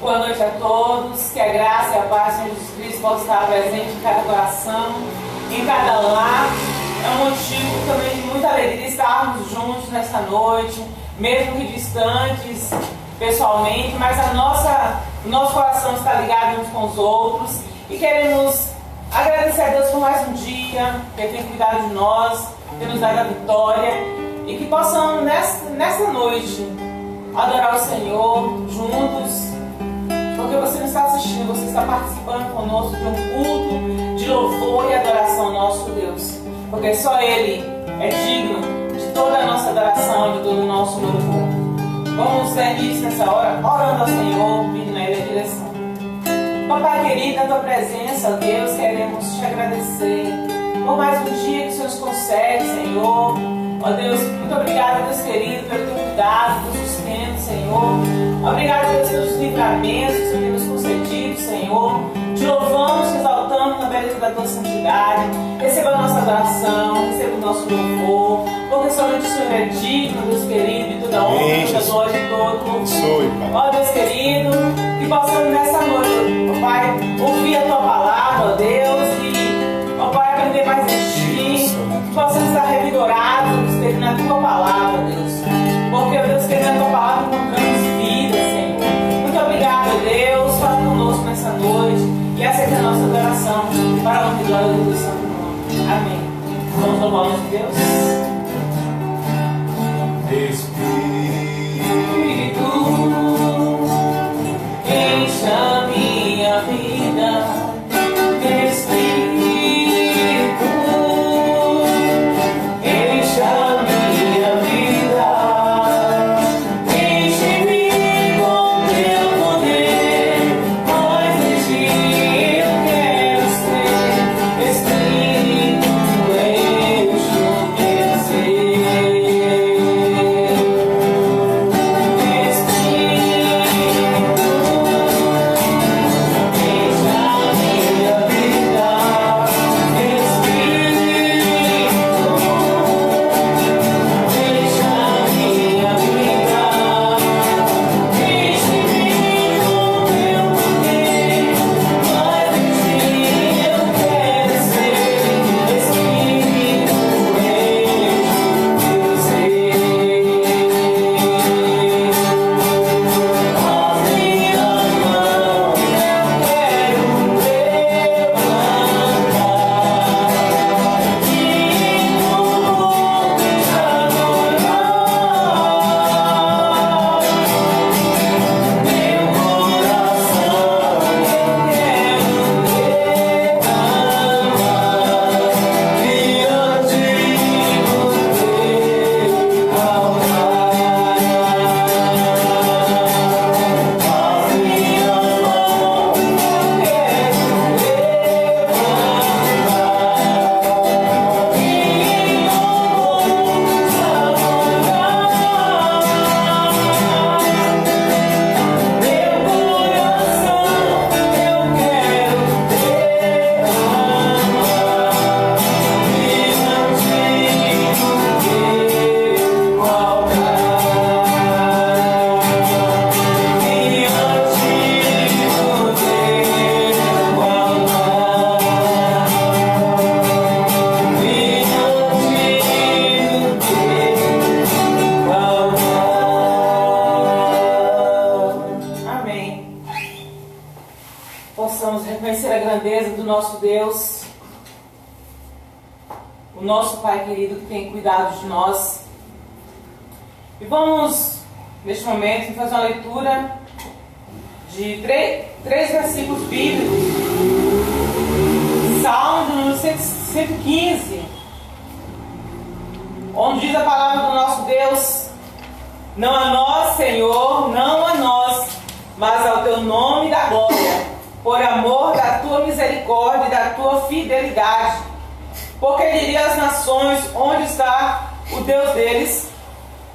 Boa noite a todos, que a graça e a paz de Jesus Cristo possam estar presente em cada coração, em cada lar. É um motivo também de muita alegria estarmos juntos nesta noite, mesmo que distantes pessoalmente, mas o nosso coração está ligado uns com os outros e queremos agradecer a Deus por mais um dia, que Ele tem cuidado de nós, que nos dado a vitória e que possamos nesta noite adorar o Senhor juntos. Porque você não está assistindo, você está participando conosco de um culto de louvor e adoração ao nosso Deus. Porque só Ele é digno de toda a nossa adoração, de todo o nosso louvor. Vamos dar início nessa hora, orando ao Senhor, pedindo a Ele a direção. Papai querido, na Tua presença, ó Deus, queremos Te agradecer por mais um dia que o Senhor nos concede, Senhor. Ó Deus, muito obrigado, Deus querido, pelo Teu cuidado, pelo sustento, Senhor. Obrigado, Deus, pelos livramentos que o Senhor tem nos concedido, Senhor. Te louvamos, te exaltamos na beleza da Tua santidade. Receba a nossa adoração, receba o nosso louvor, porque somente o Senhor é digno, Deus querido, de toda honra, toda glória e todo louvor. Ó Deus querido, que possamos nessa noite, ó Pai, ouvir a Tua palavra, ó Deus, e, ó Pai, aprender mais de Ti, que possamos estar revigorados, Deus querido, na Tua palavra, Deus. Porque, ó Deus querido, na Tua palavra encontramos vida, Senhor. Muito obrigado, Deus, fala conosco nessa noite e aceita a nossa adoração para a honra e glória do Santo Nome. Amém. Vamos louvar o nome de Deus. Espírito, enche a minha vida. Cuidado de nós. E vamos, neste momento, fazer uma leitura de três versículos bíblicos. Salmo número 115, onde diz a palavra do nosso Deus: não a nós, Senhor, não a nós, mas ao Teu nome da glória, por amor da Tua misericórdia e da Tua fidelidade. Porque diria às nações, onde está o Deus deles?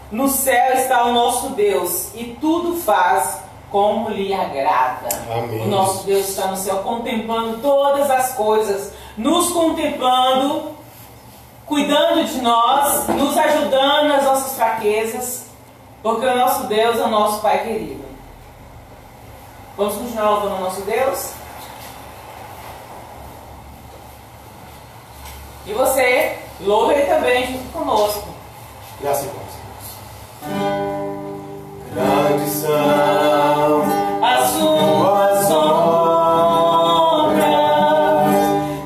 No céu está o nosso Deus, e tudo faz como lhe agrada. Amém. O nosso Deus está no céu contemplando todas as coisas, nos contemplando, cuidando de nós, nos ajudando nas nossas fraquezas, porque o nosso Deus é o nosso Pai querido. Vamos continuar louvando o nosso Deus? E você, louve Ele também junto conosco. Graças a Deus. Grandes são As suas obras,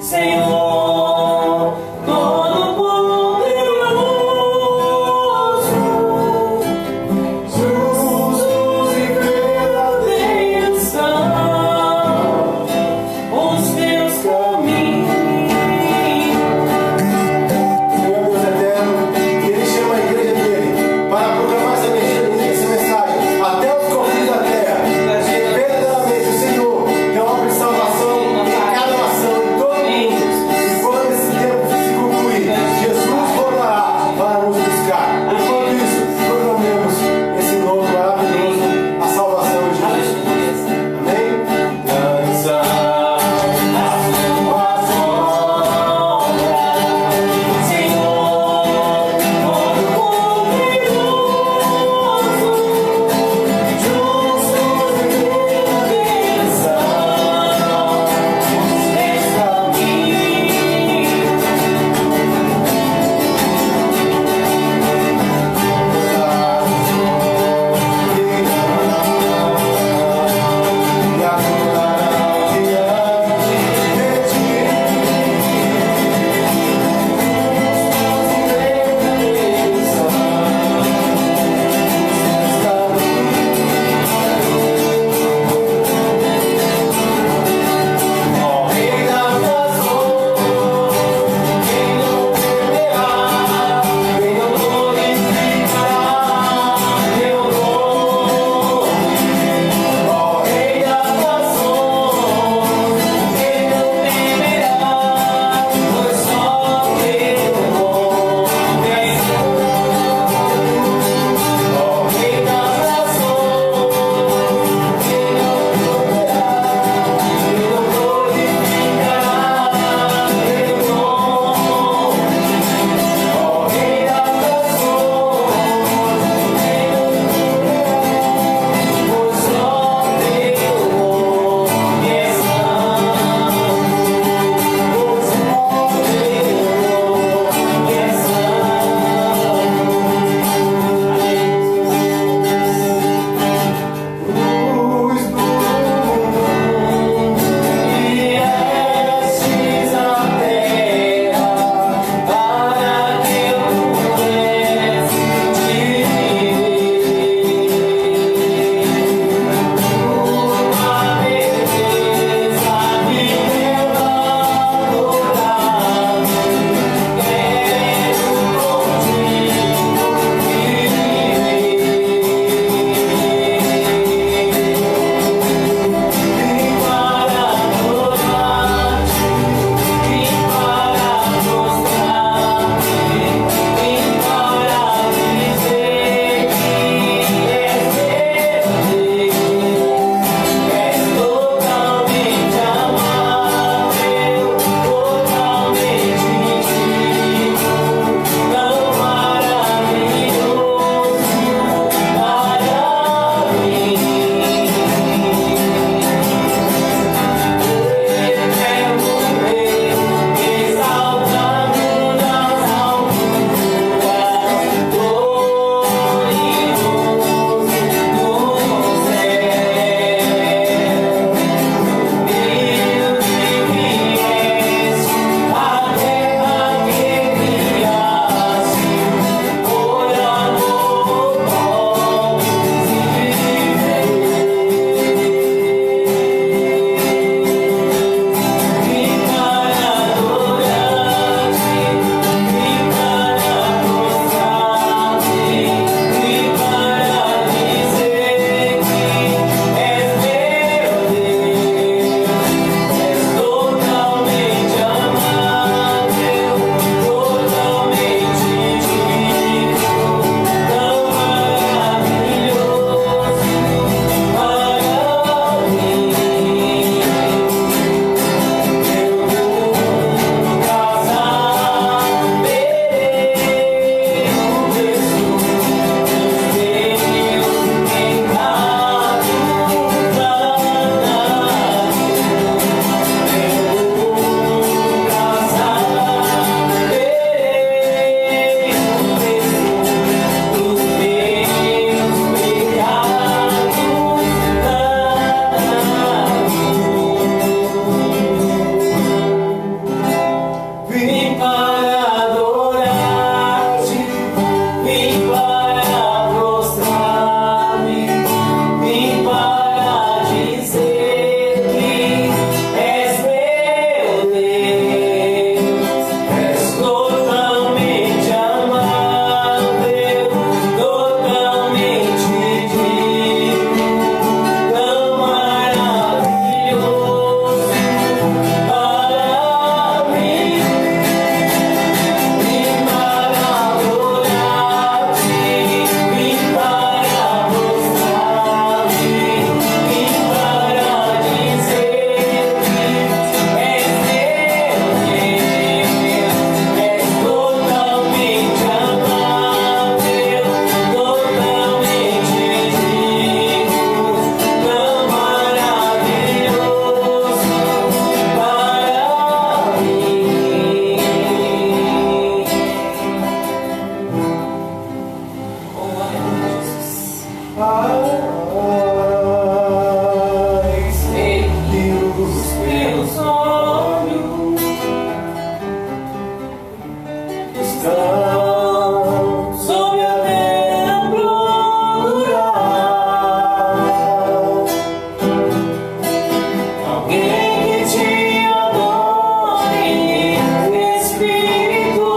Senhor, Todo-Poderoso, justos e verdadeiros são os teus caminhos. Senhor Deus eterno, Ele chama a igreja dele para proclamar essa mensagem até os confins sei que os teus olhos estão sob a temblura. Alguém que te adore, Espírito.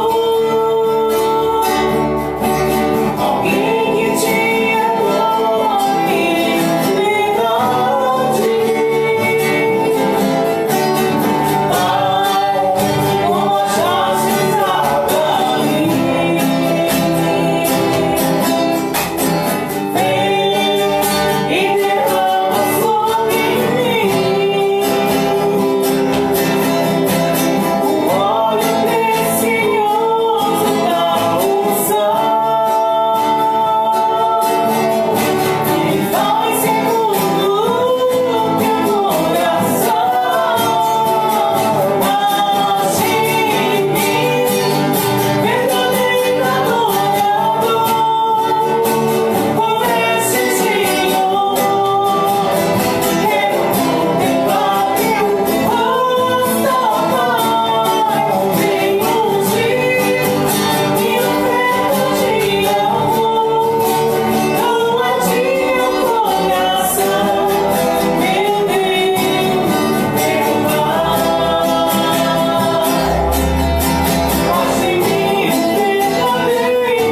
Alguém que te adore, verdade. Pai, como as chasques da Galileia, vem e derrama sobre mim o óleo precioso da unção. E vai segundo o teu coração. Ache em mim verdadeiro adorador, com esse Senhor. Quero contemplar teu rosto, Pai. Vem ungir minha oferta de amor. Doa de meu coração, meu Deus, meu Pai. Ache em mim verdadeiro adorador.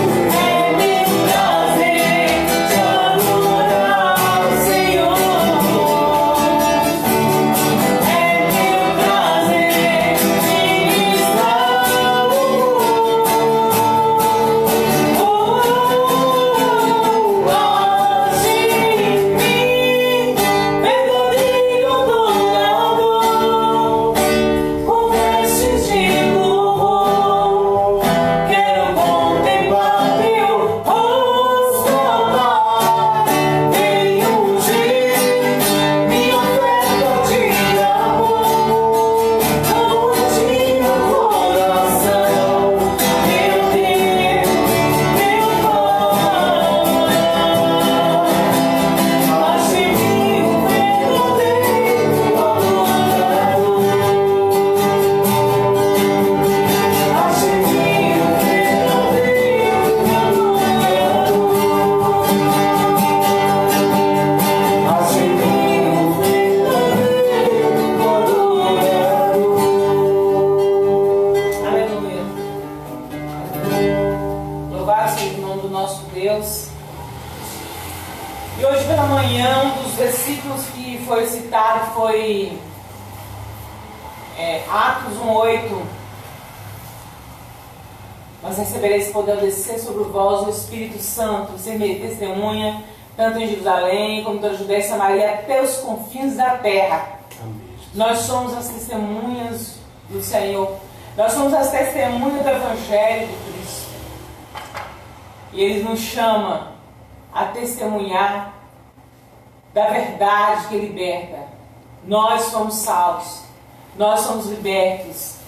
É meu prazer te adorar, Senhor. É meu prazer ministrar o louvor. É meu prazer te adorar, Senhor. É meu prazer ministrar o louvor. Ache em mim verdadeiro adorador, com vestes de louvor. Quero contemplar teu rosto, Pai. Vem ungir minha oferta de amor. Doa de meu coração, meu Deus, meu Pai. Ache em mim verdadeiro adorador. Ache em mim verdadeiro adorador. Ache em mim verdadeiro adorador. Aleluia. Louvado seja o nome do nosso Deus. E hoje pela manhã, um dos versículos que foi citado foi Atos 1:8. Mas recebereis poder ao descer sobre vós o Espírito Santo, e ser minha testemunha, tanto em Jerusalém como em toda a Judéia e Samaria, até os confins da terra. Nós somos as testemunhas do Senhor. Nós somos as testemunhas do Evangelho de Cristo. E Ele nos chama a testemunhar da verdade que liberta. Nós somos salvos. Nós somos libertos.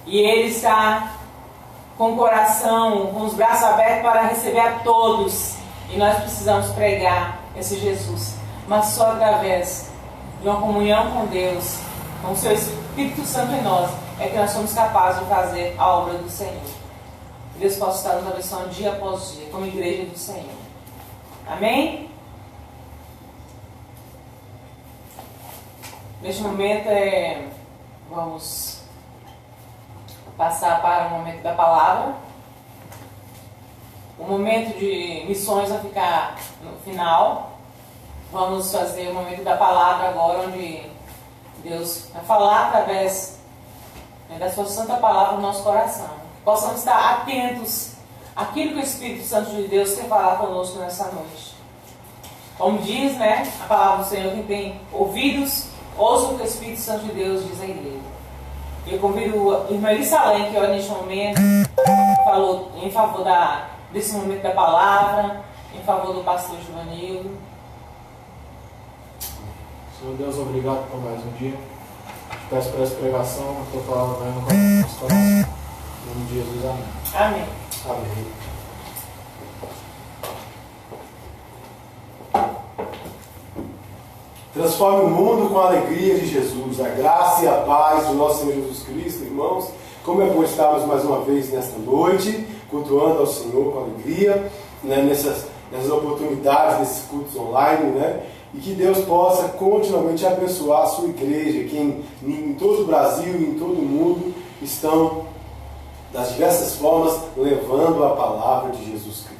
E Ele está com o coração, com os braços abertos para receber a todos. E nós precisamos pregar esse Jesus. Mas só através de uma comunhão com Deus, com o Seu Espírito Santo em nós, é que nós somos capazes de fazer a obra do Senhor. Que Deus possa estar nos abençoando dia após dia, como igreja do Senhor. Amém? Neste momento, vamos passar para o momento da palavra. O momento de missões vai ficar no final. Vamos fazer o momento da palavra agora, onde Deus vai falar através da sua santa palavra no nosso coração. Possamos estar atentos àquilo que o Espírito Santo de Deus quer falar conosco nessa noite. Como diz, a palavra do Senhor, quem tem ouvidos, ouça o que o Espírito Santo de Deus diz à igreja. Eu convido a irmã Lissalém, que neste momento falou em favor desse momento da palavra, em favor do pastor Givanildo. Senhor Deus, obrigado por mais um dia. Te peço por essa pregação, a tua palavra vai no nosso coração. Em nome de Jesus, amém. Amém. Amém. Transforme o mundo com a alegria de Jesus, a graça e a paz do nosso Senhor Jesus Cristo, irmãos. Como é bom estarmos mais uma vez nesta noite, cultuando ao Senhor com alegria, né, nessas oportunidades, nesses cultos online, né? E que Deus possa continuamente abençoar a sua igreja, que em todo o Brasil e em todo o mundo estão, das diversas formas, levando a palavra de Jesus Cristo.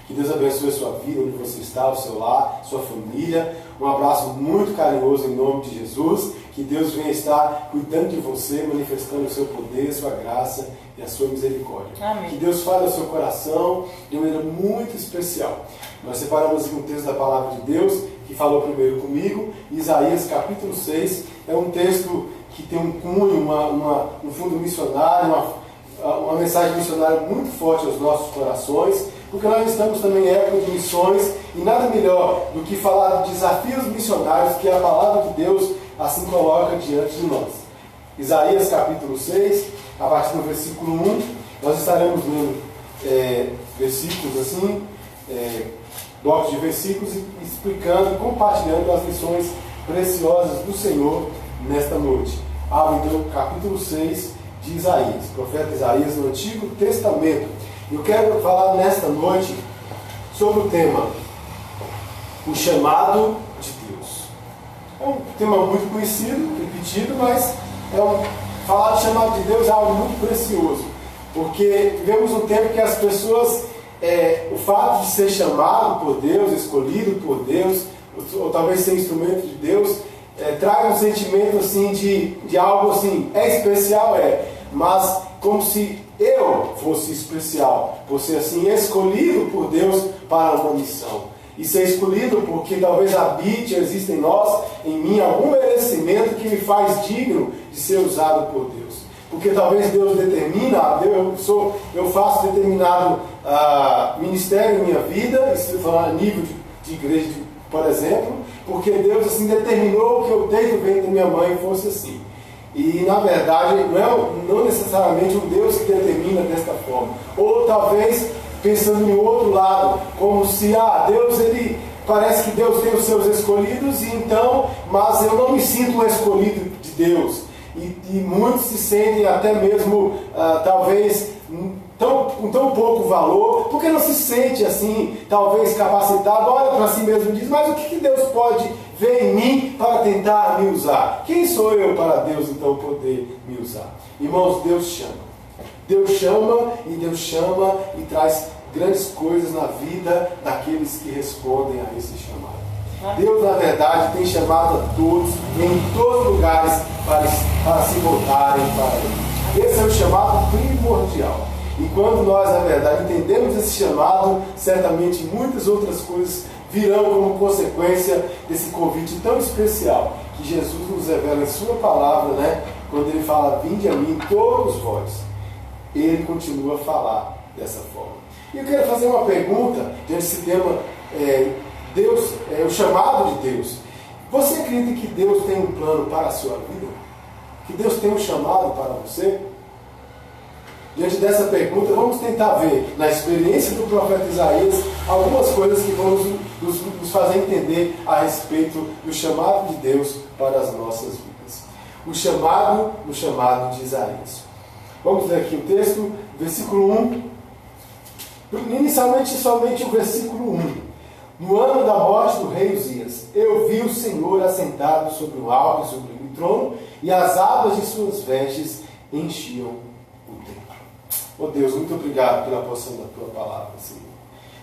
Que Deus abençoe a sua vida, onde você está, o seu lar, sua família. Um abraço muito carinhoso em nome de Jesus. Que Deus venha estar cuidando de você, manifestando o seu poder, a sua graça e a sua misericórdia. Amém. Que Deus fale ao seu coração de uma maneira muito especial. Nós separamos aqui um texto da palavra de Deus, que falou primeiro comigo, Isaías capítulo 6. É um texto que tem um cunho, um fundo missionário, uma mensagem missionária muito forte aos nossos corações, porque nós estamos também em época de missões e nada melhor do que falar de desafios missionários que a palavra de Deus assim coloca diante de nós. Isaías capítulo 6, a partir do versículo 1, nós estaremos lendo versículos assim, blocos de versículos, e explicando, compartilhando as lições preciosas do Senhor nesta noite. Abre então o capítulo 6 de Isaías, profeta Isaías no Antigo Testamento. Eu quero falar nesta noite sobre o tema o chamado de Deus. É um tema muito conhecido, repetido, mas falar de chamado de Deus é algo muito precioso, porque vivemos um tempo que as pessoas, o fato de ser chamado por Deus, escolhido por Deus, ou talvez ser instrumento de Deus, traz um sentimento assim de algo assim, especial, mas como se eu fosse especial, por ser assim escolhido por Deus para uma missão. E ser escolhido porque talvez exista em mim algum merecimento que me faz digno de ser usado por Deus. Porque talvez Deus determina, eu faço determinado ministério em minha vida, isso falando a nível de igreja, por exemplo, porque Deus assim determinou que eu desde o ventre da minha mãe fosse assim. E na verdade não necessariamente um Deus que determina desta forma. Ou talvez pensando em outro lado, como se Deus, parece que Deus tem os seus escolhidos, mas eu não me sinto um escolhido de Deus. E muitos se sentem até mesmo, talvez, com tão pouco valor, porque não se sente assim, talvez capacitado, olha para si mesmo e diz, mas o que Deus pode ver em mim para tentar me usar? Quem sou eu para Deus então poder me usar? Irmãos, Deus chama. Deus chama e traz grandes coisas na vida daqueles que respondem a esse chamado. Deus, na verdade, tem chamado a todos, em todos os lugares, para se voltarem para Ele. Esse é o chamado primordial. E quando nós, na verdade, entendemos esse chamado, certamente muitas outras coisas virão como consequência desse convite tão especial que Jesus nos revela em sua palavra, né? Quando Ele fala, vinde a mim todos vós. Ele continua a falar dessa forma. E eu quero fazer uma pergunta diante desse tema, Deus, o chamado de Deus. Você acredita que Deus tem um plano para a sua vida? Que Deus tem um chamado para você? Diante dessa pergunta, vamos tentar ver, na experiência do profeta Isaías, algumas coisas que vão nos fazer entender a respeito do chamado de Deus para as nossas vidas. O chamado de Isaías. Vamos ler aqui o texto, versículo 1. Inicialmente, somente o versículo 1. No ano da morte do rei Uzias, eu vi o Senhor assentado sobre um alto e sobre um trono, e as abas de suas vestes enchiam o templo. Oh Deus, muito obrigado pela porção da tua palavra, Senhor.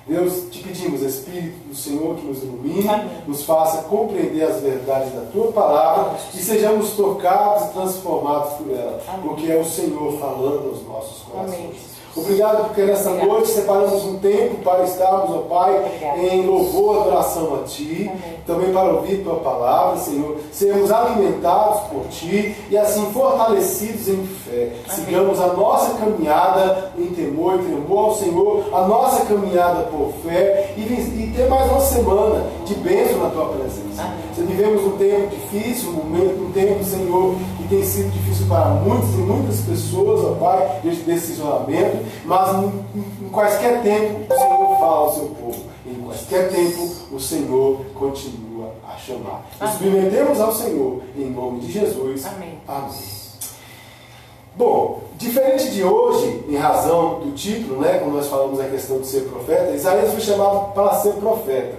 Deus, te pedimos, Espírito do Senhor, que nos ilumine, nos faça compreender as verdades da tua palavra e sejamos tocados e transformados por ela, porque é o Senhor falando aos nossos corações. Obrigado porque nessa noite separamos um tempo para estarmos, ó Pai, em louvor, adoração a Ti. Amém. Também para ouvir Tua palavra, Senhor. Sermos alimentados por Ti e assim fortalecidos em fé. Sigamos a nossa caminhada em temor e tremor ao Senhor, a nossa caminhada por fé e ter mais uma semana de bênção na Tua presença. Se vivemos um tempo difícil, um tempo, Senhor, que tem sido difícil para muitos e muitas pessoas, ó Pai, diante desse isolamento, mas em quaisquer tempo o Senhor fala ao seu povo. Em quaisquer tempo o Senhor continua a chamar. Experimentemos ao Senhor em nome de Jesus. Amém. Amém. Bom, diferente de hoje, em razão do título, né, quando nós falamos a questão de ser profeta, Isaías foi chamado para ser profeta.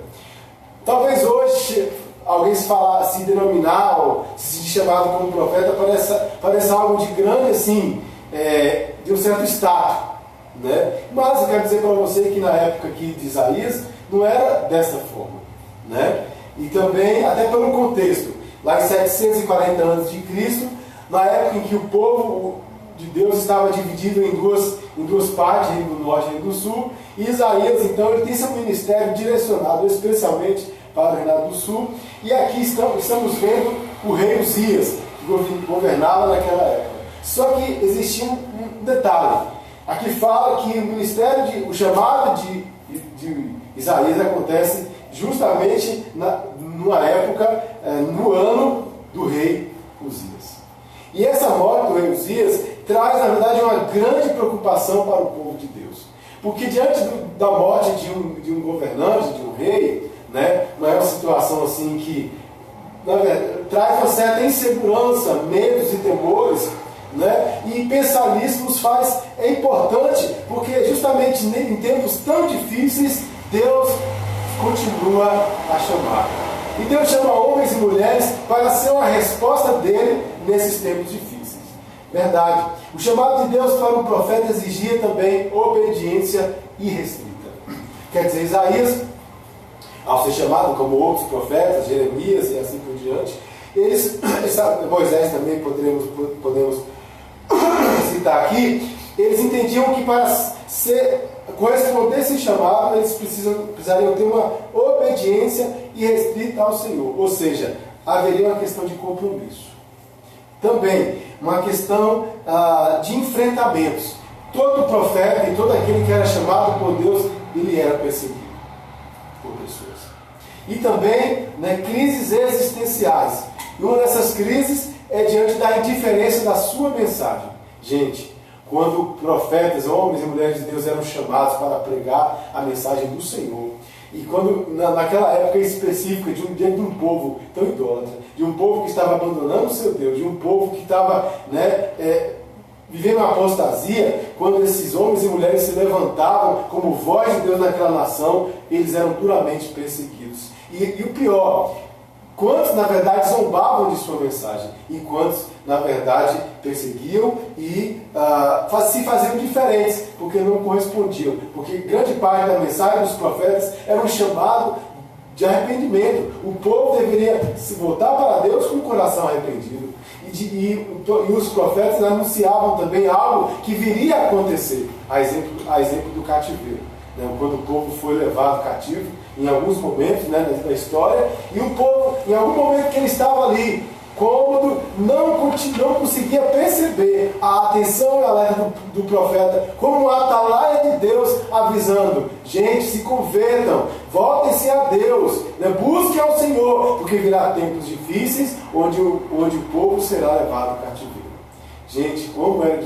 Talvez hoje alguém se denominar ou se sentir chamado como profeta pareça algo de grande, assim, de um certo status, né? Mas eu quero dizer para você que na época aqui de Isaías não era dessa forma, né? E também, até pelo contexto, lá em 740 a.C., na época em que o povo de Deus estava dividido em duas partes, Reino do Norte e Reino do Sul, e Isaías, então, ele tem seu ministério direcionado especialmente para o Reino do Sul, e aqui estamos vendo o rei Uzias, que governava naquela época. Só que existia um detalhe. Aqui fala que o chamado de Isaías acontece justamente numa época, no ano do rei Uzias. E essa morte do rei Uzias traz, na verdade, uma grande preocupação para o povo de Deus. Porque diante da morte de um governante, de um rei, né, não é uma situação assim que, na verdade, traz uma certa insegurança, medos e temores, né? E pensar nisso é importante, porque justamente em tempos tão difíceis, Deus continua a chamar. E Deus chama homens e mulheres para ser uma resposta dele nesses tempos difíceis. Verdade. O chamado de Deus para um profeta exigia também obediência irrestrita. Quer dizer, Isaías, ao ser chamado como outros profetas, Jeremias e assim por diante, Moisés também podemos citar aqui, eles entendiam que para corresponder a esse chamado, eles precisariam ter uma obediência irrestrita ao Senhor. Ou seja, haveria uma questão de compromisso. Também, uma questão de enfrentamentos. Todo profeta e todo aquele que era chamado por Deus, ele era perseguido por pessoas. E também, né, crises existenciais. E uma dessas crises é diante da indiferença da sua mensagem. Gente, quando profetas, homens e mulheres de Deus eram chamados para pregar a mensagem do Senhor, e quando, naquela época específica, diante de um povo tão idólatra, de um povo que estava abandonando o seu Deus, de um povo que estava, vivendo uma apostasia, quando esses homens e mulheres se levantavam como voz de Deus naquela nação, eles eram duramente perseguidos. E o pior, quantos na verdade zombavam de sua mensagem, e quantos na verdade perseguiam e se faziam diferentes, porque não correspondiam, porque grande parte da mensagem dos profetas era um chamado de arrependimento. O povo deveria se voltar para Deus com o coração arrependido. E os profetas anunciavam também algo que viria a acontecer, a exemplo do cativeiro. Quando o povo foi levado cativo, em alguns momentos, né, da história, e o povo, em algum momento que ele estava ali, cômodo, não conseguia perceber a atenção e a alerta do profeta como uma atalaia de Deus avisando: gente, se convertam, voltem-se a Deus, né, busquem ao Senhor, porque virá tempos difíceis onde o povo será levado cativeiro. Gente, como era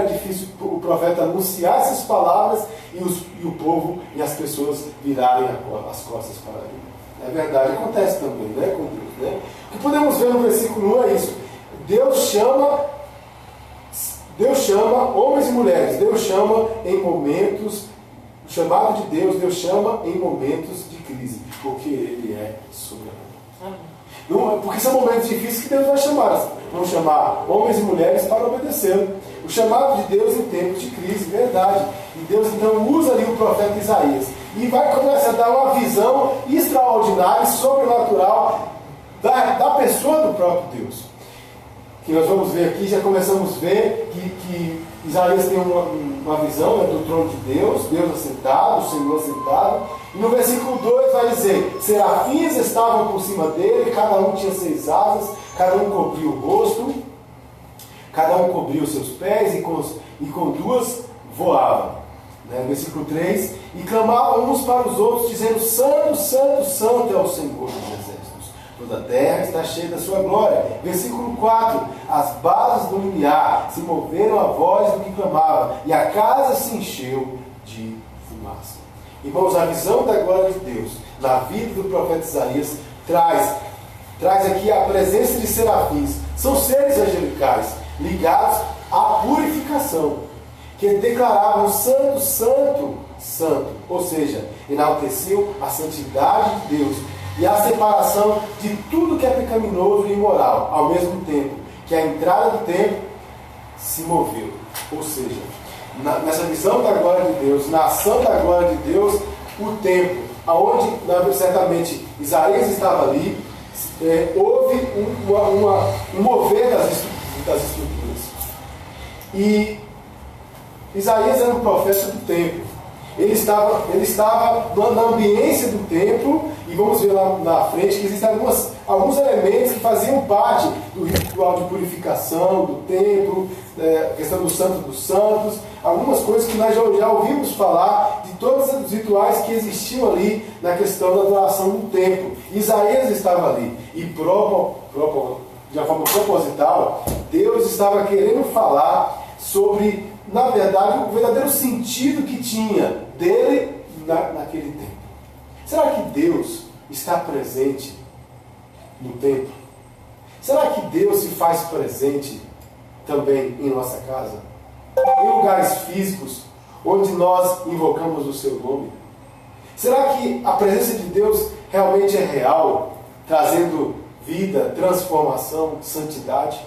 difícil o profeta anunciar essas palavras e o povo e as pessoas virarem as costas para ele. É verdade, acontece também, né, com Deus, né? O que podemos ver no versículo 1 é isso. Deus chama homens e mulheres, Deus chama em momentos, o chamado de Deus chama em momentos de crise, porque Ele é soberano. Não, porque são momentos difíceis que Deus vai chamar. Vamos chamar homens e mulheres para obedecê-lo. O chamado de Deus em tempos de crise, verdade. E Deus então usa ali o profeta Isaías. E vai começar a dar uma visão extraordinária, sobrenatural da pessoa do próprio Deus. que nós vamos ver aqui, já começamos a ver que Isaías tem uma visão, né, do trono de Deus, Deus assentado, o Senhor assentado. E no versículo 2 vai dizer: serafins estavam por cima dele, cada um tinha 6 asas, cada um cobria o rosto, cada um cobria os seus pés, e com 2 voava. Né? Versículo 3: e clamavam uns para os outros, dizendo: Santo, Santo, Santo é o Senhor dos exércitos, toda a terra está cheia da sua glória. Versículo 4: as bases do limiar se moveram à voz do que clamava, e a casa se encheu de fumaça. Irmãos, a visão da glória de Deus na vida do profeta Isaías traz aqui a presença de serafins. São seres angelicais ligados à purificação, que declaravam santo, santo, santo, ou seja, enalteceu a santidade de Deus e a separação de tudo que é pecaminoso e imoral, ao mesmo tempo que a entrada do templo se moveu. Ou seja, nessa visão da glória de Deus, na ação da glória de Deus, o templo, aonde certamente Isaías estava ali, houve um mover das estruturas. E Isaías era um profeta do templo. Ele estava na ambiência do templo, e vamos ver lá na frente que existem alguns elementos que faziam parte do ritual de purificação do templo, a questão do Santo dos Santos, algumas coisas que nós já ouvimos falar de todos os rituais que existiam ali na questão da adoração do templo. Isaías estava ali, e de uma forma proposital, Deus estava querendo falar sobre, na verdade, o verdadeiro sentido que tinha dele naquele tempo. Será que Deus está presente no templo? Será que Deus se faz presente também em nossa casa? Em lugares físicos onde nós invocamos o seu nome? Será que a presença de Deus realmente é real, trazendo vida, transformação, santidade?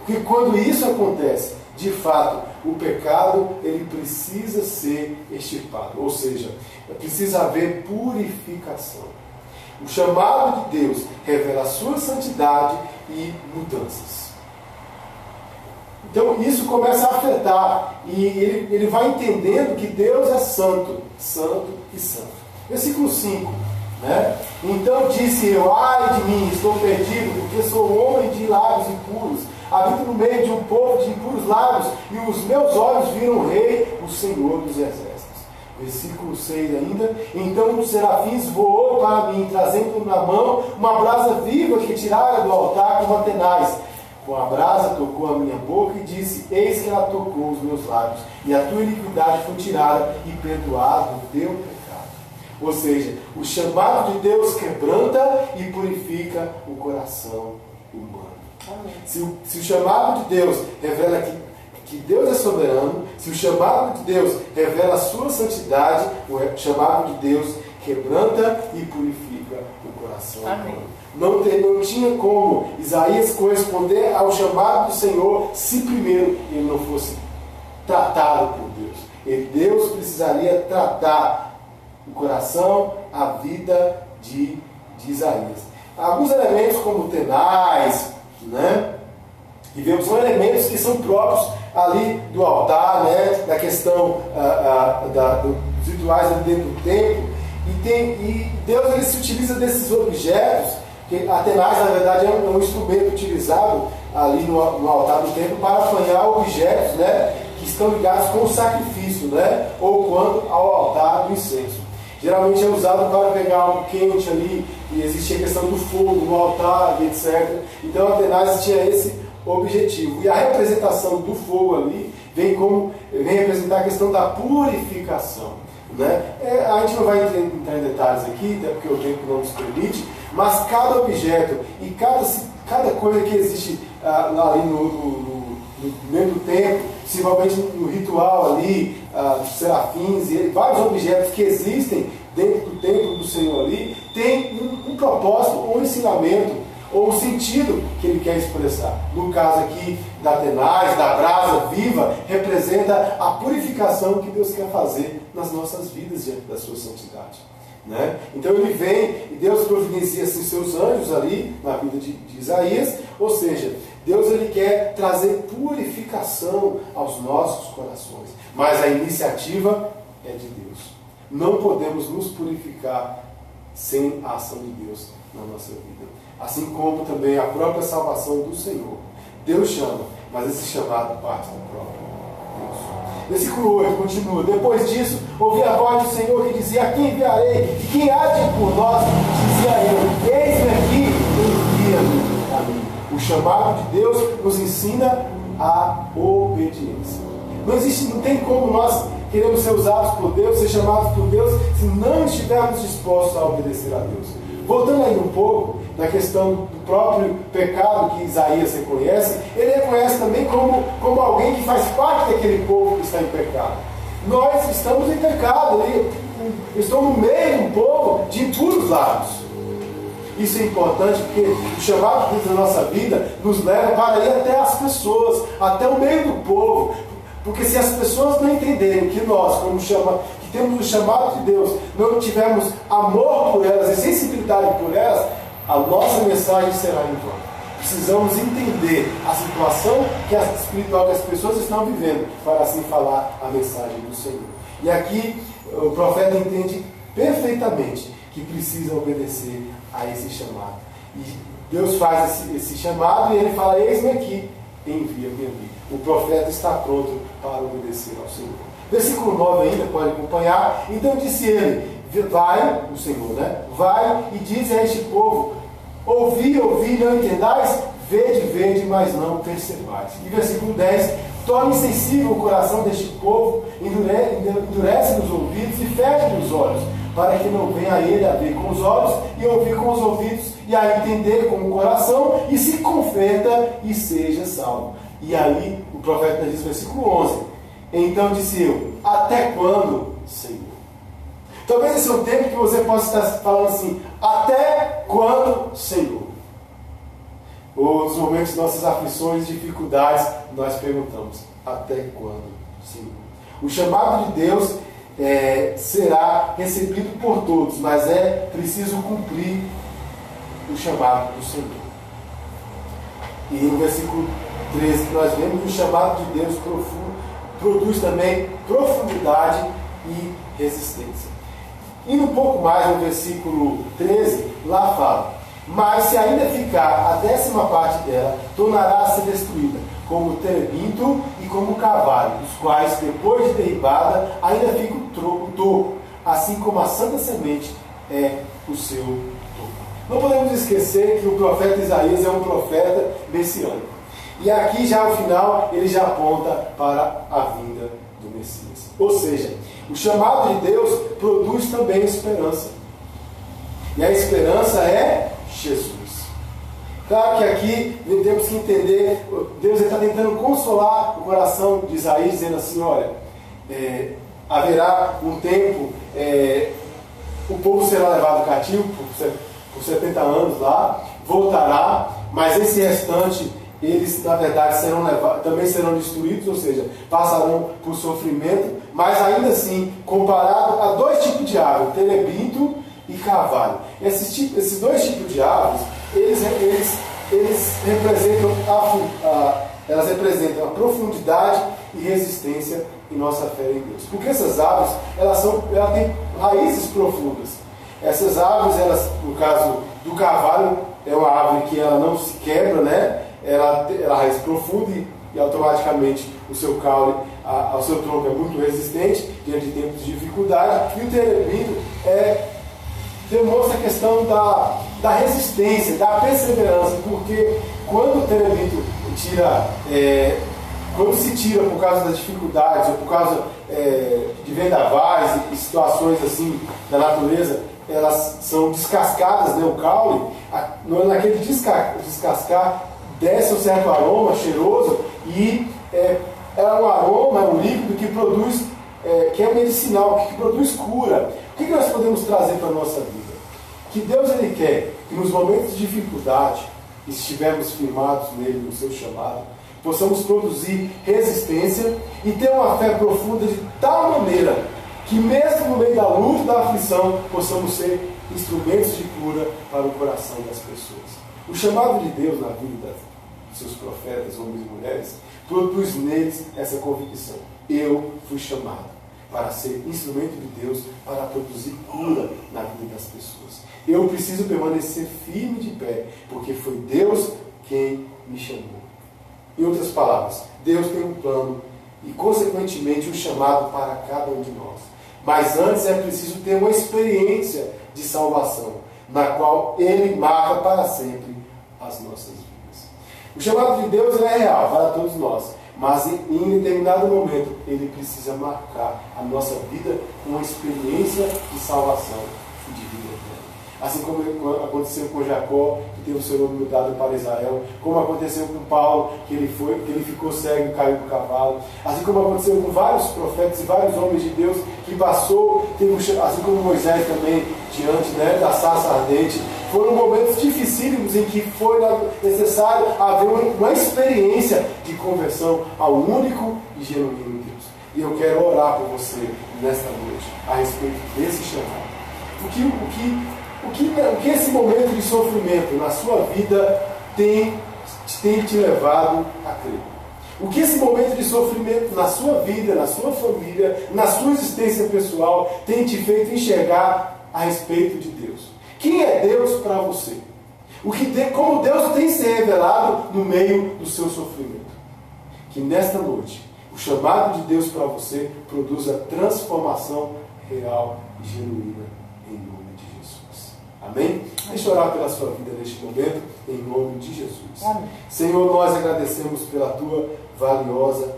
Porque quando isso acontece, de fato, o pecado ele precisa ser extirpado, ou seja, precisa haver purificação. O chamado de Deus revela a sua santidade e mudanças. Então isso começa a afetar, e ele vai entendendo que Deus é santo, santo e santo. Versículo 5, né? Então disse eu: ai de mim, estou perdido, porque sou homem de lábios impuros, habito no meio de um povo de impuros lábios, e os meus olhos viram o Rei, o Senhor dos exércitos. Versículo 6 ainda: então um dos serafins voou para mim, trazendo na mão uma brasa viva que tirara do altar com tenaz. Com a brasa tocou a minha boca e disse: eis que ela tocou os meus lábios, e a tua iniquidade foi tirada e perdoado o teu pecado. Ou seja, o chamado de Deus quebranta e purifica o coração humano. Se o chamado de Deus revela que Deus é soberano, se o chamado de Deus revela a sua santidade, o chamado de Deus quebranta e purifica o coração humano. Não tinha como Isaías corresponder ao chamado do Senhor se primeiro ele não fosse tratado por Deus. Deus precisaria tratar o coração, a vida de Isaías. Alguns elementos como tenaz, né? E vemos são elementos que são próprios ali do altar, né? Da questão dos rituais dentro do templo. E Deus ele se utiliza desses objetos, que a tenaz na verdade é um instrumento utilizado ali no altar do templo para apanhar objetos, né? Que estão ligados com o sacrifício, né? Ou quanto ao altar do incenso. Geralmente é usado para pegar algo quente ali, e existe a questão do fogo no altar, etc. Então a tenaz tinha esse objetivo. E a representação do fogo ali vem representar a questão da purificação. Né? A gente não vai entrar em detalhes aqui, até porque o tempo não nos permite, mas cada objeto e cada coisa que existe ali no dentro do templo, principalmente no ritual ali, dos serafins e vários objetos que existem dentro do templo do Senhor ali, tem um propósito, um ensinamento, ou um sentido que ele quer expressar. No caso aqui da tenaz, da brasa viva, representa a purificação que Deus quer fazer nas nossas vidas diante da sua santidade. Né? Então ele vem e Deus providencia assim, seus anjos ali na vida de Isaías, ou seja, Deus ele quer trazer purificação aos nossos corações, mas a iniciativa é de Deus. Não podemos nos purificar sem a ação de Deus na nossa vida. Assim como também a própria salvação do Senhor. Deus chama, mas esse chamado parte do próprio Deus. Versículo 8 continua: depois disso, ouvi a voz do Senhor que dizia: a quem enviarei? E quem há de ir por nós? Dizia eu: eis-me aqui, envia-me a mim. O chamado de Deus nos ensina a obediência. Não tem como nós queremos ser usados por Deus, ser chamados por Deus, se não estivermos dispostos a obedecer a Deus. Voltando aí um pouco na questão do próprio pecado que Isaías reconhece, ele reconhece também como alguém que faz parte daquele povo que está em pecado. Nós estamos em pecado, estou no meio de um povo de impuros lábios. Isso é importante porque o chamado de Deus na nossa vida nos leva para ir até as pessoas, até o meio do povo. Porque se as pessoas não entenderem que nós, que temos o chamado de Deus, não tivermos amor por elas e sensibilidade por elas, a nossa mensagem será em vão. Precisamos entender a situação espiritual que as pessoas estão vivendo para assim falar a mensagem do Senhor. E aqui o profeta entende perfeitamente que precisa obedecer a esse chamado. E Deus faz esse chamado e ele fala: eis-me aqui, envia-me a mim. O profeta está pronto para obedecer ao Senhor. Versículo 9 ainda, pode acompanhar. Então disse ele: vai, o Senhor, né? Vai e diz a este povo: ouvi, não entendais? Vede, vede, mas não percebais. E versículo 10: torne insensível o coração deste povo, endurece nos ouvidos e feche nos olhos, para que não venha ele a ver com os olhos e ouvir com os ouvidos e a entender com o coração e se converta e seja salvo. E aí o profeta diz, versículo 11: então disse eu: até quando, Senhor? Talvez esse é um tempo que você possa estar falando assim: até quando, Senhor? Ou nos momentos de nossas aflições e dificuldades, nós perguntamos: até quando, Senhor? O chamado de Deus será recebido por todos, mas é preciso cumprir o chamado do Senhor. E no versículo 13 que nós vemos, o chamado de Deus produz também profundidade e resistência. Indo um pouco mais no versículo 13, lá fala: mas se ainda ficar a 10ª parte dela, tornará a ser destruída, como o terebinto e como o carvalho, os quais, depois de derribada, ainda fica o toco, assim como a santa semente é o seu toco. Não podemos esquecer que o profeta Isaías é um profeta messiânico. E aqui já ao final ele já aponta para a vinda do Messias. Ou seja, o chamado de Deus produz também esperança. E a esperança é Jesus. Claro que aqui temos que entender, Deus está tentando consolar o coração de Isaías, dizendo assim: olha, haverá um tempo, o povo será levado cativo por 70 anos lá, voltará, mas esse restante, eles na verdade também serão destruídos, ou seja, passarão por sofrimento, mas ainda assim, comparado a 2 tipos de árvore, terebinto e carvalho. Esses 2 tipos de árvores, eles representam elas representam a profundidade e resistência em nossa fé em Deus. Porque essas árvores, elas têm raízes profundas. Essas árvores, no caso do carvalho, é uma árvore que ela não se quebra, né? Ela raiz profunda e automaticamente o seu caule, o seu tronco é muito resistente diante de tempos de dificuldade. E o terebinto demonstra a questão da resistência, da perseverança, porque quando o terebinto quando se tira por causa das dificuldades ou por causa de vendavais e situações assim da natureza, elas são descascadas, né, o caule, naquele descascar desce um certo aroma cheiroso e é um aroma, é um líquido que produz, que é medicinal, que produz cura. O que nós podemos trazer para a nossa vida? Que Deus ele quer que nos momentos de dificuldade, e se estivermos firmados nele, no seu chamado, possamos produzir resistência e ter uma fé profunda de tal maneira Que mesmo no meio da luta e da aflição, possamos ser instrumentos de cura para o coração das pessoas. O chamado de Deus na vida dos seus profetas, homens e mulheres, produz neles essa convicção. Eu fui chamado para ser instrumento de Deus para produzir cura na vida das pessoas. Eu preciso permanecer firme de pé, porque foi Deus quem me chamou. Em outras palavras, Deus tem um plano e, consequentemente, um chamado para cada um de nós. Mas antes é preciso ter uma experiência de salvação, na qual Ele marca para sempre as nossas vidas. O chamado de Deus é real para todos nós, mas em determinado momento Ele precisa marcar a nossa vida com uma experiência de salvação e de vida eterna. Assim como aconteceu com Jacó, que teve o seu nome mudado para Israel, como aconteceu com Paulo, que ele ficou cego e caiu do cavalo, assim como aconteceu com vários profetas e vários homens de Deus que passou, assim como Moisés também, diante da sarça ardente. Foram momentos dificílimos em que foi necessário haver uma experiência de conversão ao único e genuíno Deus. E eu quero orar por você nesta noite a respeito desse chamado. O que esse momento de sofrimento na sua vida tem te levado a crer? O que esse momento de sofrimento na sua vida, na sua família, na sua existência pessoal tem te feito enxergar a respeito de Deus? Quem é Deus para você? Como Deus tem se revelado no meio do seu sofrimento? Que nesta noite, o chamado de Deus para você produza transformação real e genuína em nome de Jesus. Amém? Deixa eu orar pela sua vida neste momento, em nome de Jesus. Amém. Senhor, nós agradecemos pela tua valiosa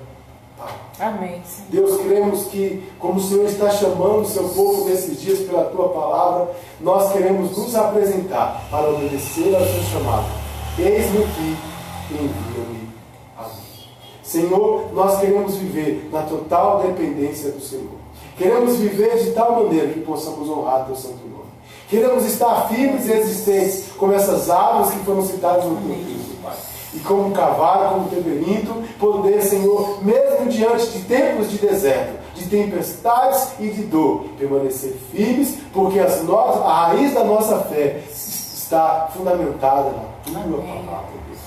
palavra. Amém. Deus, cremos que, como o Senhor está chamando o seu povo nesses dias pela tua palavra, nós queremos nos apresentar para obedecer ao seu chamado. Eis-me aqui, envia-me a mim. Senhor, nós queremos viver na total dependência do Senhor. Queremos viver de tal maneira que possamos honrar teu santo nome. Queremos estar firmes e existentes como essas árvores que foram citadas no teu texto, Pai. E como um cavalo, como um temerinto, poder, Senhor, mesmo diante de tempos de deserto, de tempestades e de dor, permanecer firmes, porque a raiz da nossa fé está fundamentada na tua palavra, Deus.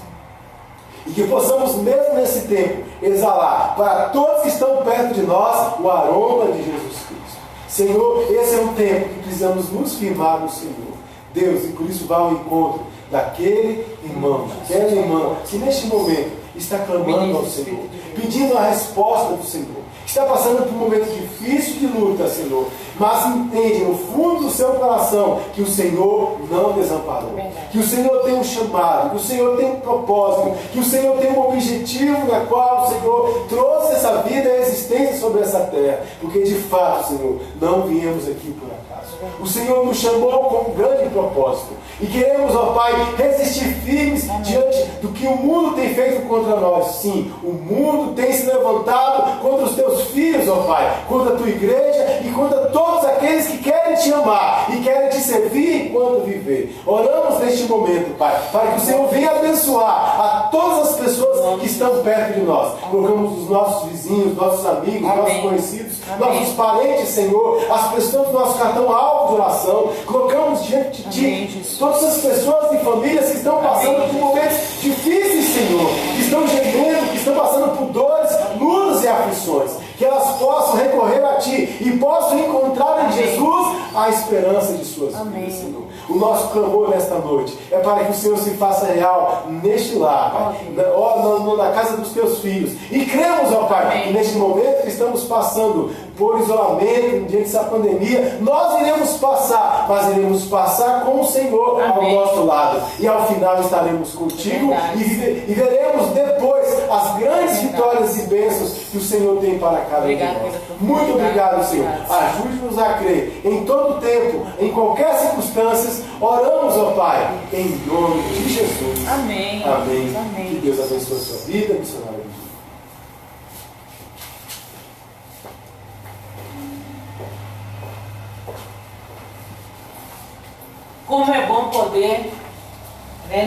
E que possamos, mesmo nesse tempo, exalar para todos que estão perto de nós o aroma de Jesus Cristo. Senhor, esse é um tempo que precisamos nos firmar no Senhor. Deus, e por isso vá ao encontro daquele irmão, daquela irmã que neste momento está clamando ao Senhor, pedindo a resposta do Senhor, está passando por um momento difícil de luta, Senhor, mas entende no fundo do seu coração que o Senhor não desamparou, que o Senhor tem um chamado, que o Senhor tem um propósito, que o Senhor tem um objetivo na qual o Senhor trouxe essa vida e a existência sobre essa terra, porque de fato, Senhor, não viemos aqui por acaso. O Senhor nos chamou com um grande propósito e queremos, ó Pai, resistir firmes diante do que o mundo tem feito contra nós. Sim, o mundo tem se levantado contra os teus filhos, ó Pai, contra a tua igreja e contra todos aqueles que querem te amar e querem te servir enquanto viver. Oramos neste momento, Pai, para que o Senhor venha abençoar a todas as pessoas que estão perto de nós. Colocamos os nossos vizinhos, nossos amigos, nossos conhecidos, nossos parentes, Senhor, as pessoas do nosso cartão alvo de oração. Colocamos diante de ti todas as pessoas e famílias que estão passando por momentos difíceis, Senhor, que estão gemendo, que estão passando por dores, lutas e aflições, que elas possam recorrer a Ti e possam encontrar em Jesus a esperança de suas vidas, Senhor. O nosso clamor nesta noite é para que o Senhor se faça real neste lar, Pai, na casa dos Teus filhos. E cremos, ó Pai, que neste momento que estamos passando por isolamento, diante dessa pandemia, nós iremos passar, mas iremos passar com o Senhor ao nosso lado. E ao final estaremos contigo e veremos depois as grandes vitórias e bênçãos que o Senhor tem para cada um de nós. Muito obrigado, Senhor. Ajude-nos a crer em todo tempo, em qualquer circunstância. Oramos, ó Pai, em nome de Jesus. Amém. Amém. Que Deus abençoe a sua vida, missionário. Como é bom poder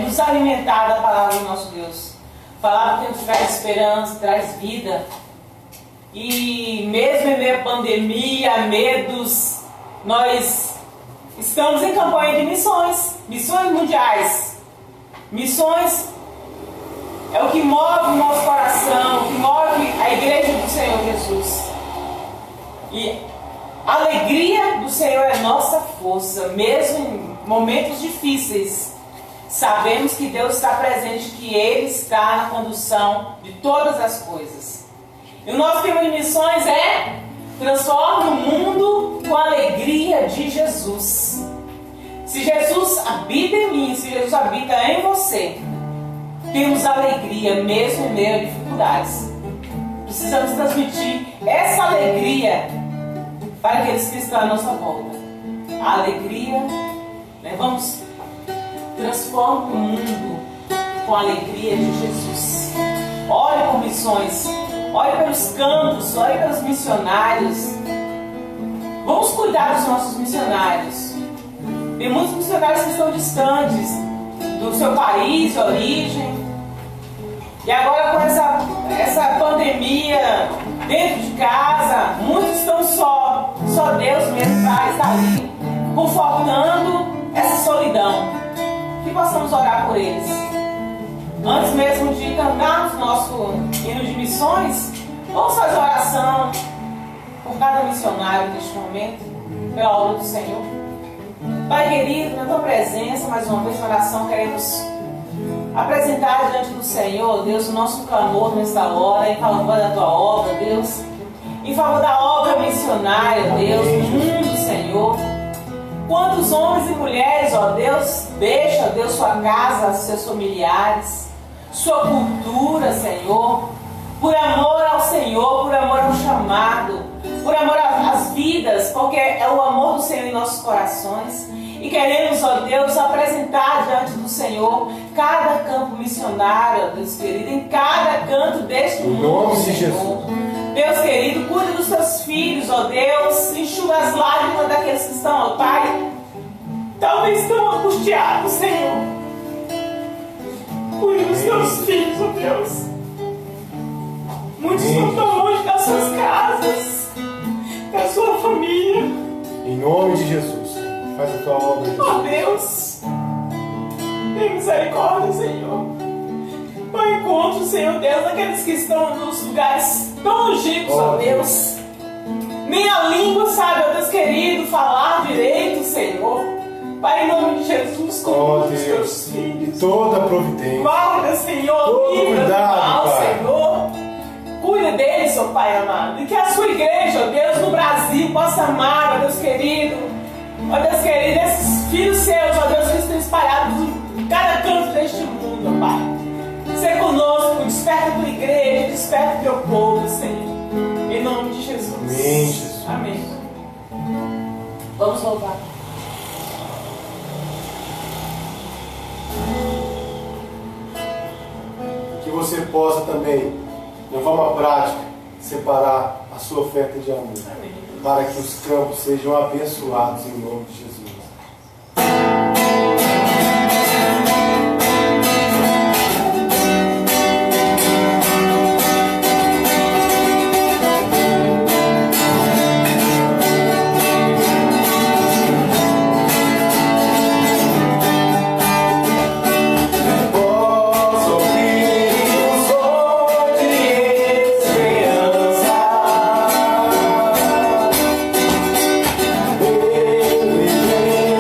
nos alimentar da palavra do nosso Deus. Palavra que nos traz esperança, traz vida. E mesmo em meio à pandemia, medos, nós estamos em campanha de missões, missões mundiais. Missões é o que move o nosso coração, o que move a igreja do Senhor Jesus. E a alegria do Senhor é nossa força, mesmo em momentos difíceis. Sabemos que Deus está presente, que Ele está na condução de todas as coisas. E o nosso tema de missões é: transforme o mundo com a alegria de Jesus. Se Jesus habita em mim, se Jesus habita em você, temos alegria mesmo em meio a dificuldades. Precisamos transmitir essa alegria para aqueles que estão à nossa volta. A alegria, né? Vamos, transforme o mundo com a alegria de Jesus. Ore por missões, ore pelos campos, ore pelos missionários. Vamos cuidar dos nossos missionários. Tem muitos missionários que estão distantes do seu país de origem. E agora com essa pandemia dentro de casa, muitos estão só Deus mesmo para estar ali, confortando essa solidão. Que possamos orar por eles. Antes mesmo de cantarmos nosso hino de missões, vamos fazer oração por cada missionário neste momento, pela obra do Senhor. Pai querido, na tua presença, mais uma vez na oração, queremos apresentar diante do Senhor, Deus, o nosso clamor nesta hora, em favor da tua obra, Deus, em favor da obra missionária, Deus, no mundo, Senhor. Quantos homens e mulheres, ó Deus, deixam, Deus, sua casa, seus familiares, sua cultura, Senhor, por amor ao Senhor, por amor ao chamado, por amor às vidas, porque é o amor do Senhor em nossos corações. E queremos, ó Deus, apresentar diante do Senhor cada campo missionário, ó Deus querido, em cada canto deste mundo, Senhor. Deus querido, cuida dos teus filhos, ó Deus, enxuga as lágrimas daqueles que estão, ó Pai, talvez estão angustiados, Senhor. Cuida dos teus filhos, ó Deus. Muitos estão tão longe das suas casas, da sua família. Em nome de Jesus. Faz a tua obra, Jesus. Ó Deus, tem misericórdia, Senhor. Põe encontro, Senhor Deus, daqueles que estão nos lugares tão longínquos, ó Deus. Nem a língua sabe, ó Deus querido, falar direito, Senhor. Pai, em nome de Jesus, cuida dos teus filhos. Toda providência. Guarda, Senhor, todo livra cuidado, do mal, Pai. Senhor. Cuida deles, ó Pai amado. E que a sua igreja, ó Deus, no Brasil, possa amar, ó Deus querido. Ó Deus querido, esses filhos seus, ó Deus, que estão espalhados em cada canto deste mundo, ó Pai. Ser conosco, desperta a tua igreja, desperta o teu povo, Senhor. Em nome de Jesus. Amém, Jesus. Amém. Vamos louvar. Que você possa também, de forma prática, separar a sua oferta de amor. Amém. Para que os campos sejam abençoados em nome de Jesus. Ele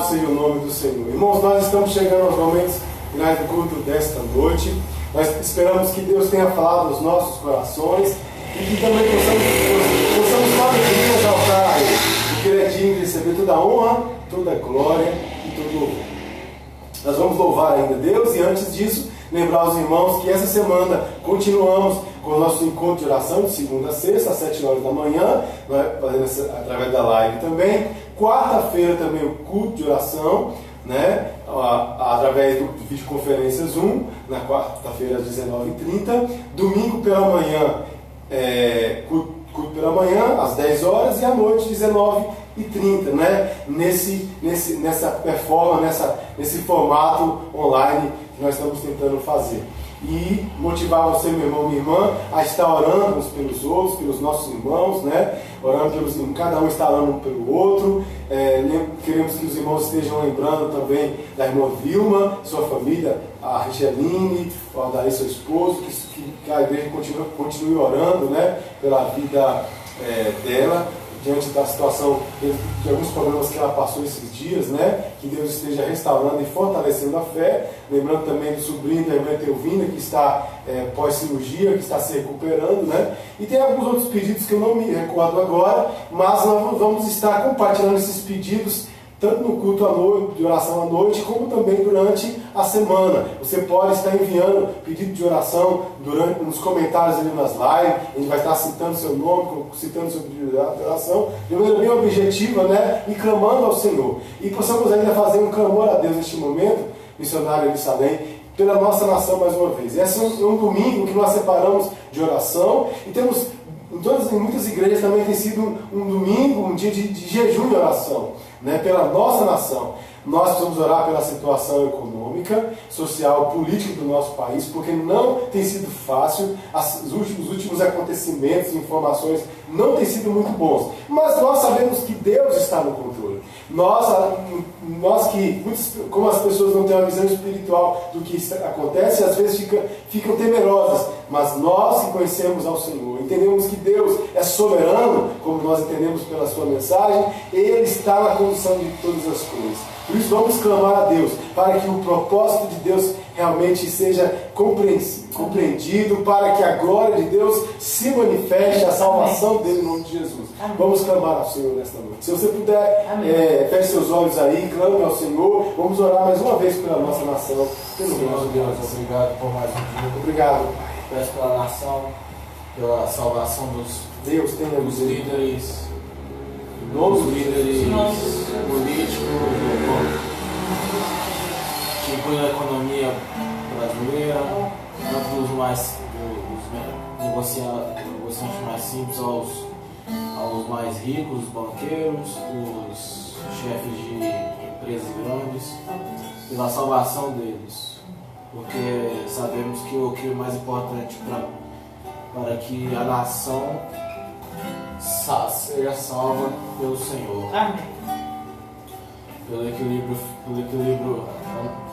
seja o nome do Senhor. Irmãos, nós estamos chegando aos momentos finais do culto desta noite. Nós esperamos que Deus tenha falado aos nossos corações e que também possamos com alegria exaltar a Ele, porque Ele é digno de receber toda a honra, toda a glória e todo o louvor. Nós vamos louvar ainda Deus e antes disso, lembrar os irmãos que essa semana continuamos com o nosso encontro de oração de segunda a sexta, às 7 horas da manhã, fazendo através da live também. Quarta-feira também o culto de oração, né? Através do videoconferência Zoom, na quarta-feira às 19h30. Domingo pela manhã, culto pela manhã, às 10 horas, e à noite, 19h30, né? Nessa performance, nesse formato online que nós estamos tentando fazer. E motivar você, meu irmão, minha irmã, a estar orando uns pelos outros, pelos nossos irmãos, né? Orando pelos irmãos, cada um está orando um pelo outro. Queremos que os irmãos estejam lembrando também da irmã Vilma, sua família, a Richeline, o Aldair, seu esposo, que a igreja continue orando, né? Pela vida dela, diante da situação de alguns problemas que ela passou esses dias, né? Que Deus esteja restaurando e fortalecendo a fé. Lembrando também do sobrinho da irmã Teovina, que está pós-cirurgia, que está se recuperando, né? E tem alguns outros pedidos que eu não me recordo agora, mas nós vamos estar compartilhando esses pedidos tanto no culto à noite, de oração à noite, como também durante a semana. Você pode estar enviando pedido de oração nos comentários ali nas lives. A gente vai estar citando seu nome, citando seu pedido de oração, de maneira bem objetiva, né? E clamando ao Senhor. E possamos ainda fazer um clamor a Deus neste momento, missionário de Salém, pela nossa nação mais uma vez. Esse é um domingo que nós separamos de oração e temos, em muitas igrejas também tem sido um domingo, um dia de jejum de oração, né, pela nossa nação. Nós precisamos orar pela situação econômica, social, política do nosso país, porque não tem sido fácil. Os últimos acontecimentos, informações não têm sido muito bons. Mas nós sabemos que Deus está no controle. Nós que, como as pessoas não têm uma visão espiritual do que acontece, às vezes ficam temerosas. Mas nós que conhecemos ao Senhor, entendemos que Deus é soberano, como nós entendemos pela sua mensagem, Ele está na condução de todas as coisas. Por isso vamos clamar a Deus, para que o propósito de Deus realmente seja compreendido, para que a glória de Deus se manifeste, a salvação dele no nome de Jesus. Amém. Vamos clamar ao Senhor nesta noite. Se você puder, feche seus olhos aí, clame ao Senhor. Vamos orar mais uma vez pela nossa nação. Senhor Deus, obrigado por mais um dia. Obrigado, Pai. Peço pela nação, pela salvação dos líderes, políticos, que incluem a economia brasileira, tanto dos negociantes mais simples aos mais ricos, os banqueiros, os chefes de empresas grandes, pela salvação deles. Porque sabemos que o que é mais importante para que a nação seja salva pelo Senhor. Amém. Pelo equilíbrio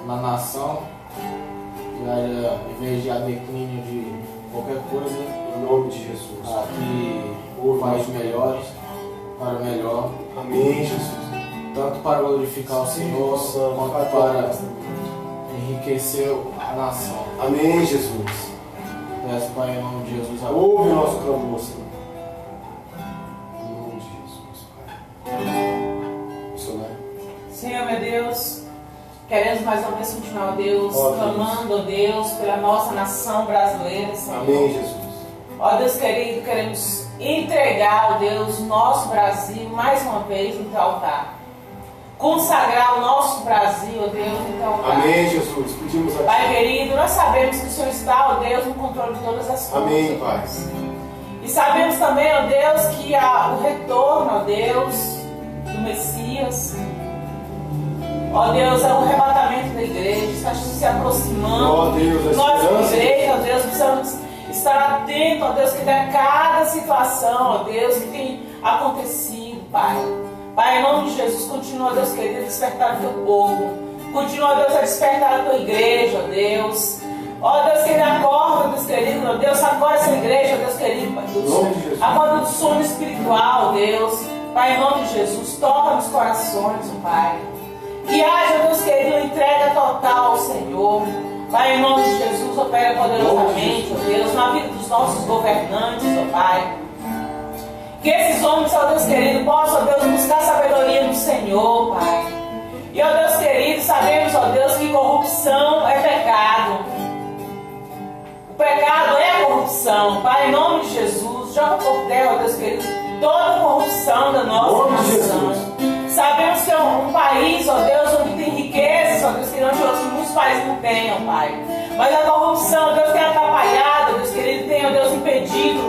na nação, em vez de declínio de qualquer coisa, em nome de Jesus, aqui faz melhores para melhor. Amém, Jesus. Tanto para glorificar o Senhor, quanto para enriquecer a nação. Amém, Jesus. Peço, Pai, em nome de Jesus. Ouve o nosso clamor, Senhor. Em nome de Jesus, Pai. Senhor, meu Deus, queremos mais uma vez continuar, Deus, clamando, ó Deus, pela nossa nação brasileira, Senhor. Amém, Jesus. Ó Deus querido, queremos entregar, ó Deus, nosso Brasil mais uma vez no teu altar. Consagrar o nosso Brasil, ó Deus, no teu altar. Amém, Jesus. Pedimos a Ti. Pai querido, nós sabemos que o Senhor está, ó Deus, no controle de todas as coisas. Amém, Pai. E sabemos também, ó Deus, que o retorno, ó Deus, do Messias, ó Deus, é o arrebatamento da igreja, está se aproximando. Ó Deus, a nós, esperança. igreja, ó Deus, precisamos estar atentos, ó Deus, que a cada situação, ó Deus, que tem acontecido, Pai. Pai, em nome de Jesus, continua, Deus querido, a despertar o teu povo. Continua, Deus, a despertar a tua igreja, ó Deus. Ó Deus querido, acorda, Deus querido, ó Deus, acorda essa igreja, ó Deus querido, Pai Deus. Acorda do sono espiritual, ó Deus. Pai, em nome de Jesus, toca nos corações, ó Pai. Que haja, Deus querido, entrega total ao Senhor. Pai, em nome de Jesus, opera poderosamente, ó Deus, na vida dos nossos governantes, ó Pai. Que esses homens, ó Deus querido, possam, ó Deus, buscar a sabedoria do Senhor, Pai. E, ó Deus querido, sabemos, ó Deus, que corrupção é pecado. O pecado é a corrupção. Pai, em nome de Jesus, joga por terra, ó Deus querido, toda a corrupção da nossa nação. Sabemos que é um país, ó Deus, onde tem riquezas, ó Deus querido, onde muitos países não têm, ó Pai. Mas a corrupção, ó Deus, tem atrapalhado, ó Deus querido, tem, ó Deus, impedido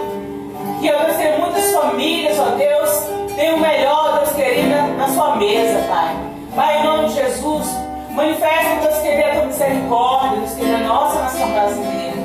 que, ó Deus, tem muitas famílias, ó Deus, tem o melhor, ó Deus querido, na sua mesa, Pai. Pai, em nome de Jesus, manifesta, Deus querido, a tua misericórdia, Deus querido, a nossa nação brasileira.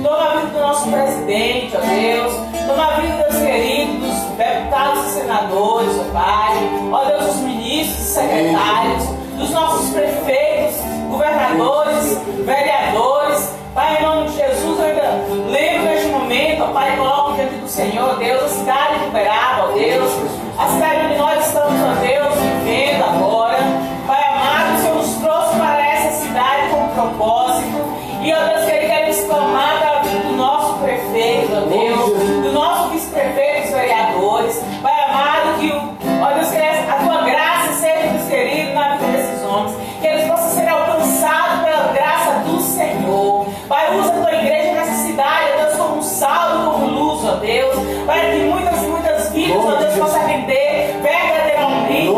Toma a vida do nosso presidente, ó Deus. Toma a vida, Deus querido, dos deputados e senadores, ó Pai. Ó Deus, dos ministros e secretários, dos nossos prefeitos, governadores, vereadores. Pai, em nome de Jesus, eu ainda lembro deste momento, ó Pai, coloco diante do Senhor, ó Deus, a cidade de Uberaba, ó Deus. A cidade onde nós estamos, ó Deus, vivendo agora. Pai amado, o Senhor nos trouxe para essa cidade com um propósito. E, ó Deus, que Ele quer exclamar da vida do nosso prefeito, ó Deus, do nosso vice-prefeito, dos vereadores. Pai amado, que, ó Deus, que a tua graça seja, Deus querido, na vida desses homens. Que eles possam ser alcançados pela graça do Senhor. Pai, usa a tua igreja nessa cidade, ó Deus, como um saldo, como luz, ó Deus. Para que muitas e muitas vidas, ó Deus, possam render verdadeiramente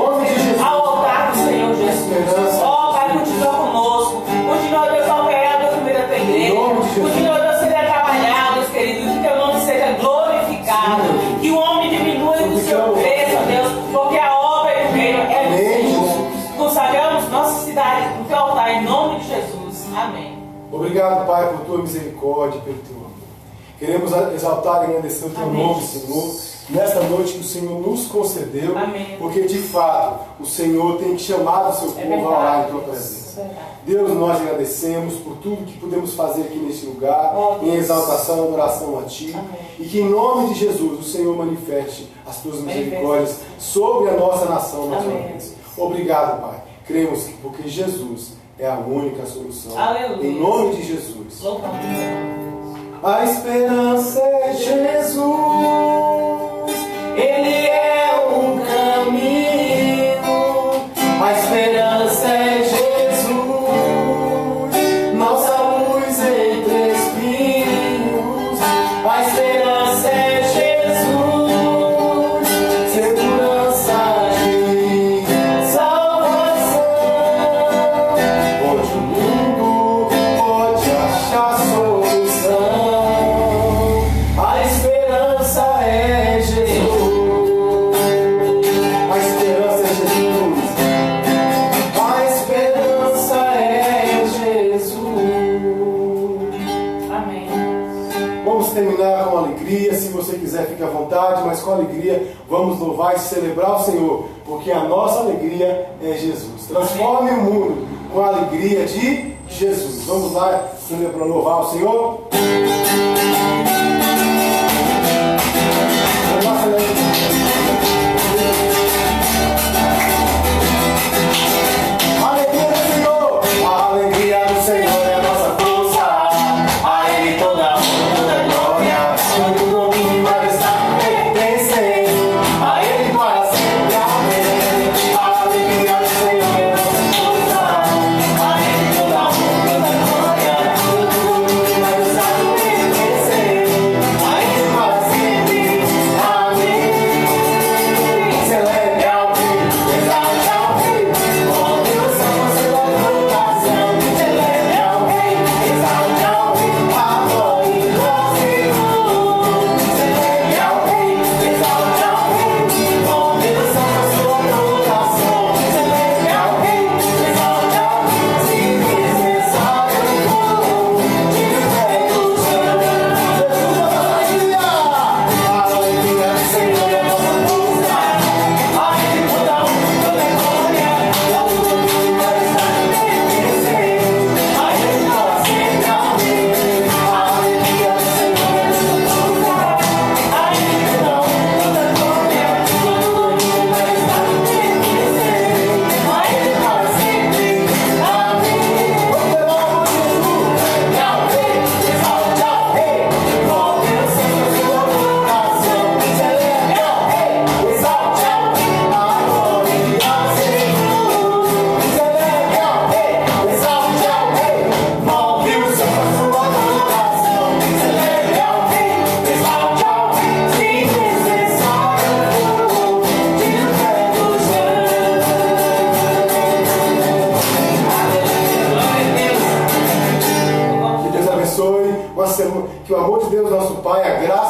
ao altar do Senhor Jesus. Ó Pai, continua conosco. Continua, Deus, a operar, Deus, no meio da tua igreja. Continua, Deus, a trabalhar, Deus querido. Que teu nome seja glorificado. Que o homem diminua e o Senhor cresça, ó Deus. Porque a obra e o reino é do Senhor. Consagramos nossa cidade no teu altar, em nome de Jesus. Amém. Obrigado, Pai, por tua misericórdia, pelo teu amor. Queremos exaltar e agradecer o teu nome, Senhor, nesta noite que o Senhor nos concedeu. Amém. Porque de fato o Senhor tem chamado o seu povo a orar em tua presença. Deus, nós agradecemos por tudo que podemos fazer aqui neste lugar, em exaltação e adoração a Ti. Amém. E que em nome de Jesus o Senhor manifeste as tuas misericórdias sobre a nossa nação mais uma vez. Obrigado, Pai. Cremos que porque Jesus é a única solução. Aleluia. Em nome de Jesus. Louvamos. A esperança é Jesus. Ele é um caminho. A esperança é Jesus. Nossa luz entre espinhos. A esperança é Jesus. Segurança de salvação. Onde o mundo pode achar solução. A esperança é Jesus. A esperança é Jesus. A esperança é Jesus. Amém. Vamos terminar com alegria. Se você quiser, fique à vontade, mas com alegria vamos louvar e celebrar o Senhor, porque a nossa alegria é Jesus. Transforme o mundo com a alegria de Jesus. Vamos lá celebrar, louvar o Senhor. Vamos lá, celebrar. Alegria do Senhor, a alegria do Senhor é a nossa força. A Ele toda a honra, toda a glória, todo o domínio e majestade pertencem. A Ele para sempre, amém. A alegria do Senhor é a nossa força. A Ele toda a honra, toda a glória, todo o domínio e majestade pertencem.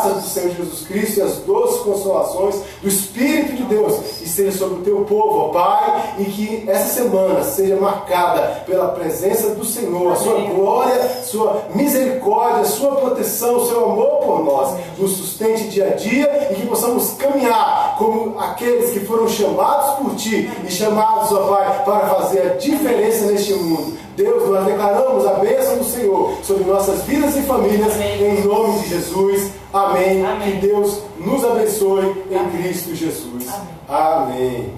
graça do Senhor Jesus Cristo e as doces consolações do Espírito de Deus esteja sobre o teu povo, ó Pai, e que essa semana seja marcada pela presença do Senhor, a sua glória, sua misericórdia, sua proteção, seu amor por nós, nos sustente dia a dia e que possamos caminhar como aqueles que foram chamados por Ti e chamados, ó Pai, para fazer a diferença neste mundo. Deus, nós declaramos a bênção do Senhor sobre nossas vidas e famílias, em nome de Jesus. Amém. Que Deus nos abençoe em Cristo Jesus. Amém.